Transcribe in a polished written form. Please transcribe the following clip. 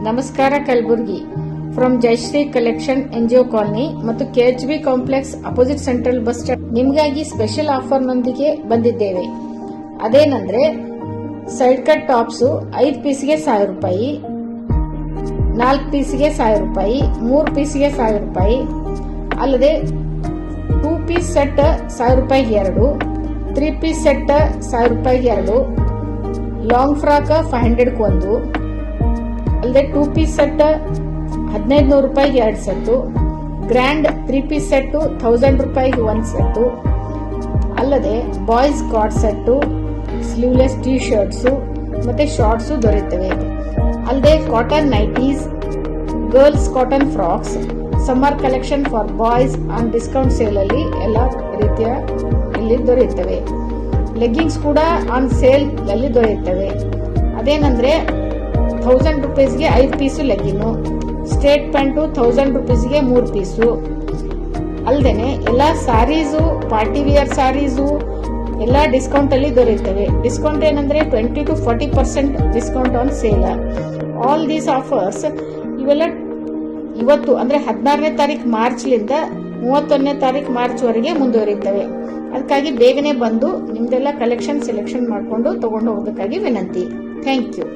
ನಮಸ್ಕಾರ Kalaburagi from Jayashree collection NGO colony ಮತ್ತು KHB complex opposite central bus stand ನಿಮಗಾಗಿ special offer ನೊಂದಿಗೆ ಬಂದಿದ್ದೇವೆ. ಅದೇನಂದ್ರೆ ಸೈಡ್ ಕಟ್ ಟಾಪ್ಸ್ 5 ಪೀಸ್ಗೆ 1000 ರೂಪಾಯಿ, 4 ಪೀಸ್ಗೆ 1000 ರೂಪಾಯಿ, 3 ಪೀಸ್ಗೆ 1000 ರೂಪಾಯಿ, ಅಲ್ಲದೆ 2 ಪೀಸ್ ಸೆಟ್ 1000 ರೂಪಾಯಿಗೆ 2, 3 ಪೀಸ್ ಸೆಟ್ 1000 ರೂಪಾಯಿಗೆ 2, ಲಾಂಗ್ ಫ್ರಾಕ್ 500 ಒಂದು, ಅಲ್ಲದೆ 2 ಪೀಸ್ ಸೆಟ್ 1500 ರೂಪಾಯಿಗೆ 2 ಸೆಟ್ಟು, ಗ್ರ್ಯಾಂಡ್ 3 ಪೀಸ್ ಸೆಟ್ 1000 ರೂಪಾಯಿಗೆ 1 ಸೆಟ್ಟು, ಅಲ್ಲದೆ boys card set, sleeveless T shirts ಮತ್ತೆ ಶಾರ್ಟ್ಸ್ ದೊರೆಯುತ್ತವೆ. ಅಲ್ಲದೆ cotton nighties, girls cotton frocks, summer collection for boys on discount sale ಅಲ್ಲಿ ಎಲ್ಲ ರೀತಿಯ ಇಲ್ಲಿ ದೊರೆಯುತ್ತವೆ. ಲೆಗ್ಗಿಂಗ್ಸ್ ಕೂಡ ಆನ್ ಸೇಲ್ ಅಲ್ಲಿ ದೊರೆಯುತ್ತವೆ. ಅದೇನಂದ್ರೆ 1000 ರೂಪೀಸ್ಗೆ 5 ಪೀಸು ಲೆಗ್ಗಿನ್ನು, ಸ್ಟ್ರೇಟ್ ಪ್ಯಾಂಟು 1000 ರೂಪೀಸ್ಗೆ 3 ಪೀಸು. ಅಲ್ಲದೆ ಎಲ್ಲ ಸಾರೀಸು, ಪಾರ್ಟಿ ವಿಯರ್ ಸಾರೀಸು ಎಲ್ಲ ಡಿಸ್ಕೌಂಟ್ ಅಲ್ಲಿ ದೊರೆಯುತ್ತವೆ. ಡಿಸ್ಕೌಂಟ್ ಏನಂದ್ರೆ 20 to 40% discount on sale. All these offers ಇವೆಲ್ಲ ಇವತ್ತು ಅಂದ್ರೆ 16ನೇ ತಾರೀಕು ಮಾರ್ಚ್ಲಿಂದ 31ನೇ ತಾರೀಕು ಮಾರ್ಚ್ ವರೆಗೆ ಮುಂದುವರಿಯುತ್ತವೆ. ಅದಕ್ಕಾಗಿ ಬೇಗನೆ ಬಂದು ನಿಮ್ದೆಲ್ಲ ಕಲೆಕ್ಷನ್ ಸೆಲೆಕ್ಷನ್ ಮಾಡಿಕೊಂಡು ತಗೊಂಡು ಹೋಗೋದಕ್ಕಾಗಿ ವಿನಂತಿ. Thank you.